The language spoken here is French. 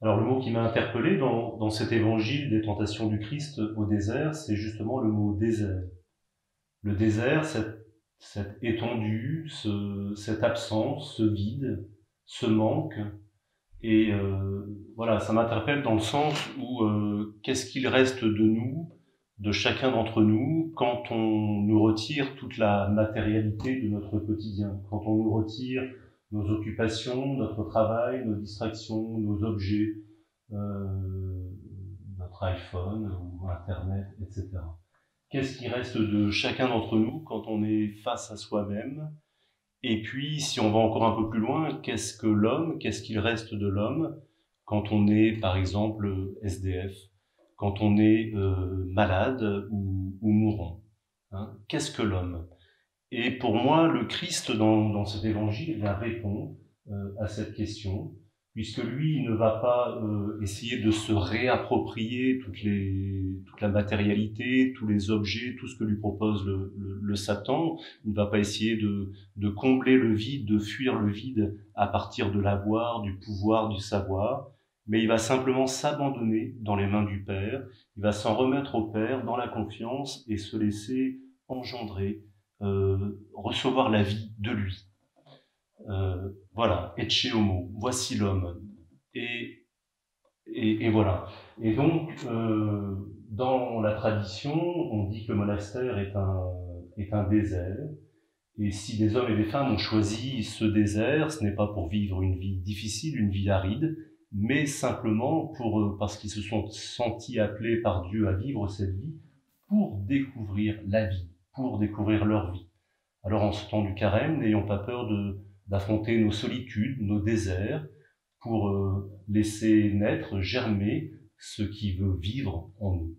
Alors le mot qui m'a interpellé dans cet évangile des tentations du Christ au désert, c'est justement le mot désert. Le désert, cette étendue, cette absence, ce vide, ce manque. Et voilà, ça m'interpelle dans le sens où qu'est-ce qu'il reste de nous, de chacun d'entre nous, quand on nous retire toute la matérialité de notre quotidien, quand on nous retire nos occupations, notre travail, nos distractions, nos objets, notre iPhone ou Internet, etc. Qu'est-ce qui reste de chacun d'entre nous quand on est face à soi-même? Et puis, si on va encore un peu plus loin, qu'est-ce que l'homme? Qu'est-ce qu'il reste de l'homme quand on est, par exemple, SDF, quand on est malade ou mourant, hein? Qu'est-ce que l'homme? Et pour moi, le Christ, dans cet évangile, il répond à cette question, puisque lui, il ne va pas essayer de se réapproprier toute la matérialité, tous les objets, tout ce que lui propose le Satan. Il ne va pas essayer de combler le vide, de fuir le vide à partir de l'avoir, du pouvoir, du savoir, mais il va simplement s'abandonner dans les mains du Père, il va s'en remettre au Père dans la confiance et se laisser engendrer, recevoir la vie de lui. Voilà, ecce homo, voici l'homme. Et, et voilà. Et donc, dans la tradition, on dit que le monastère est un désert. Et si des hommes et des femmes ont choisi ce désert, ce n'est pas pour vivre une vie difficile, une vie aride, mais simplement parce qu'ils se sont sentis appelés par Dieu à vivre cette vie pour découvrir la vie, pour découvrir leur vie. Alors en ce temps du carême, n'ayons pas peur d'affronter nos solitudes, nos déserts, pour laisser naître, germer ce qui veut vivre en nous.